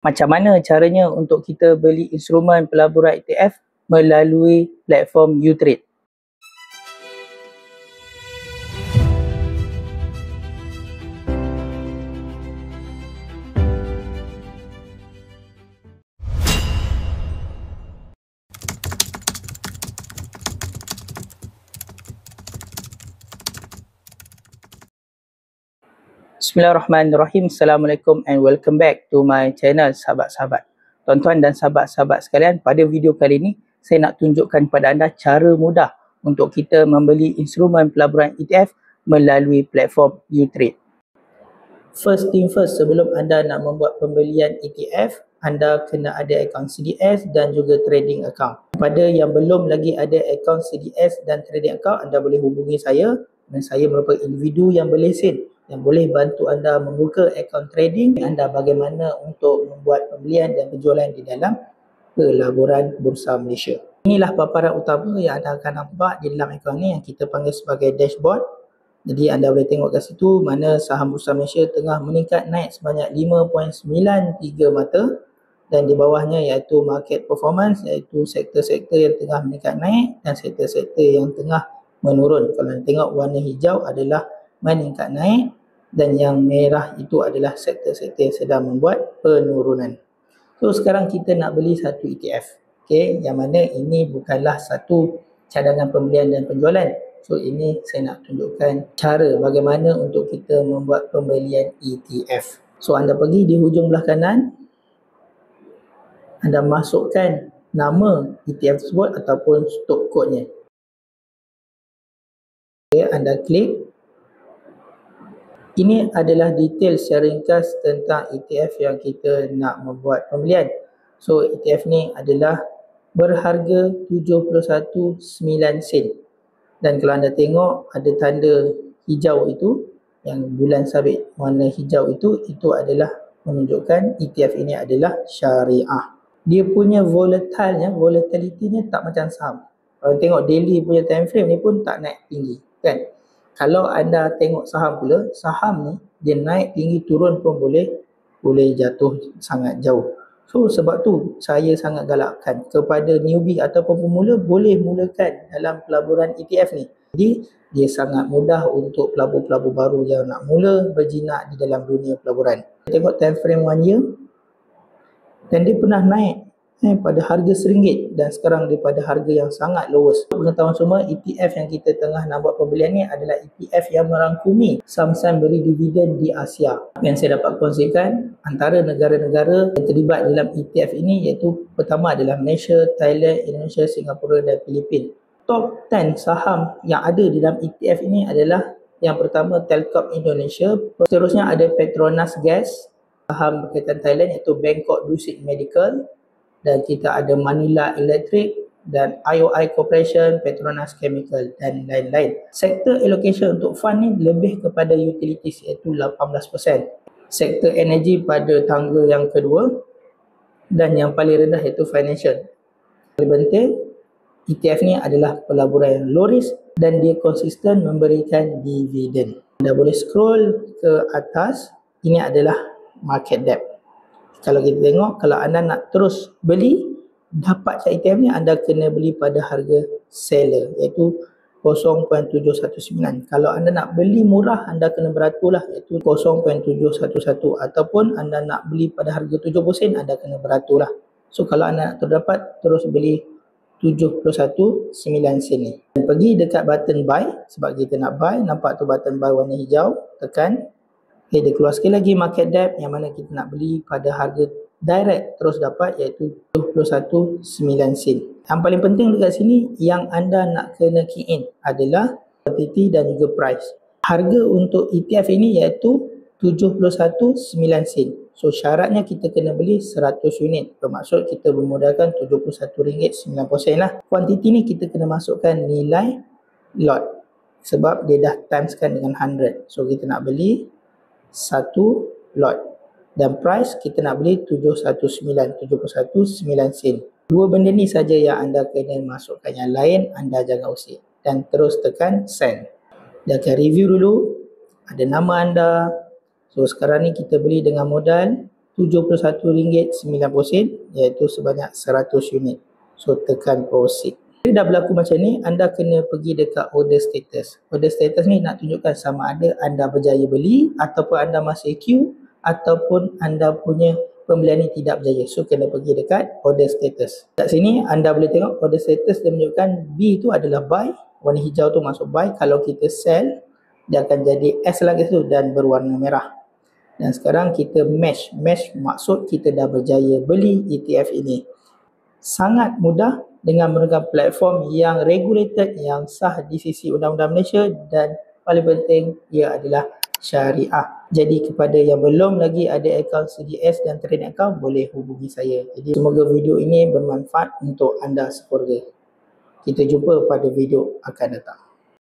Macam mana caranya untuk kita beli instrumen pelaburan ETF melalui platform Utrade? Bismillahirrahmanirrahim. Assalamualaikum and welcome back to my channel sahabat-sahabat. Tuan-tuan dan sahabat-sahabat sekalian, pada video kali ini saya nak tunjukkan kepada anda cara mudah untuk kita membeli instrumen pelaburan ETF melalui platform Utrade. First thing first, sebelum anda nak membuat pembelian ETF, anda kena ada akaun CDS dan juga trading account. Pada yang belum lagi ada akaun CDS dan trading account, anda boleh hubungi saya dan saya merupakan individu yang berlesen yang boleh bantu anda membuka akaun trading anda bagaimana untuk membuat pembelian dan penjualan di dalam pelaburan Bursa Malaysia. Inilah paparan utama yang anda akan nampak di dalam akaun ni yang kita panggil sebagai dashboard. Jadi anda boleh tengok kat situ mana saham Bursa Malaysia tengah meningkat naik sebanyak 5.93 mata, dan di bawahnya iaitu market performance, iaitu sektor-sektor yang tengah meningkat naik dan sektor-sektor yang tengah menurun. Kalau anda tengok warna hijau adalah meningkat naik dan yang merah itu adalah sektor-sektor yang sedang membuat penurunan. So sekarang kita nak beli satu ETF, yang mana ini bukanlah satu cadangan pembelian dan penjualan. So ini saya nak tunjukkan cara bagaimana untuk kita membuat pembelian ETF. So anda pergi di hujung belah kanan, anda masukkan nama ETF tersebut ataupun stock code-nya. Anda klik. Ini adalah detail secara ringkas tentang ETF yang kita nak membuat pembelian. So ETF ni adalah berharga 71.9 sen. Dan kalau anda tengok ada tanda hijau itu, yang bulan sabit warna hijau itu adalah menunjukkan ETF ini adalah syariah. Dia punya volatility-nya tak macam saham. Kalau tengok daily punya time frame ni pun tak naik tinggi, kan? Kalau anda tengok saham pula, saham ni dia naik tinggi turun pun boleh jatuh sangat jauh. So sebab tu saya sangat galakkan kepada newbie ataupun pemula boleh mulakan dalam pelaburan ETF ni. Jadi dia sangat mudah untuk pelabur-pelabur baru yang nak mula berjinak di dalam dunia pelaburan. Tengok time frame 1 year dan dia pernah naik pada harga RM1 dan sekarang daripada harga yang sangat lowest. Pengetahuan semua, ETF yang kita tengah nak buat pembelian ni adalah ETF yang merangkumi saham-saham beri dividen di Asia. Yang saya dapat kongsikan antara negara-negara yang terlibat dalam ETF ini iaitu pertama adalah Malaysia, Thailand, Indonesia, Singapura dan Filipina. Top 10 saham yang ada di dalam ETF ini adalah yang pertama Telkom Indonesia, seterusnya ada Petronas Gas, saham berkaitan Thailand iaitu Bangkok Dusit Medical, dan kita ada Manila Electric dan IOI Corporation, Petronas Chemical dan lain-lain. Sektor allocation untuk fund ni lebih kepada utilities iaitu 18%. Sektor energi pada tangga yang kedua dan yang paling rendah iaitu financial. Paling penting, ETF ni adalah pelaburan yang low risk dan dia konsisten memberikan dividen. Anda boleh scroll ke atas, ini adalah market depth. Kalau kita tengok, kalau anda nak terus beli, dapat ETF ni anda kena beli pada harga seller iaitu 0.719. Kalau anda nak beli murah, anda kena beraturlah iaitu 0.711 ataupun anda nak beli pada harga 70 sen, anda kena beraturlah. So kalau anda nak terdapat, terus beli 71.9 sen ni. Dan pergi dekat button buy sebab kita nak buy, nampak tu button buy warna hijau, tekan. Dia keluar sekali lagi market depth yang mana kita nak beli pada harga direct terus dapat iaitu 71.9 sen. Yang paling penting dekat sini yang anda nak kena key in adalah quantity dan juga price. Harga untuk ETF ini iaitu 71.9 sen. So syaratnya kita kena beli 100 unit. Bermaksud kita bermodalkan RM71.90 lah. Quantity ni kita kena masukkan nilai lot sebab dia dah timeskan dengan 100. So kita nak beli satu lot dan price kita nak beli 71.9 sen. Dua benda ni saja yang anda kena masukkan, yang lain anda jangan usik dan terus tekan send. Dia akan review dulu, ada nama anda. So sekarang ni kita beli dengan modal RM71.90 iaitu sebanyak 100 unit. So tekan proceed. Bila dah berlaku macam ni, anda kena pergi dekat order status. Order status ni nak tunjukkan sama ada anda berjaya beli ataupun anda masih queue ataupun anda punya pembelian ni tidak berjaya. So kena pergi dekat order status. Kat sini anda boleh tengok order status dia menunjukkan B tu adalah buy, warna hijau tu masuk buy. Kalau kita sell, dia akan jadi S lagi tu dan berwarna merah. Dan sekarang kita match. Match maksud kita dah berjaya beli ETF ini. Sangat mudah dengan menggunakan platform yang regulated, yang sah di sisi Undang-Undang Malaysia dan paling penting ia adalah syariah. Jadi kepada yang belum lagi ada akaun CDS dan trading account, boleh hubungi saya. Jadi semoga video ini bermanfaat untuk anda sekeluarga. Kita jumpa pada video akan datang.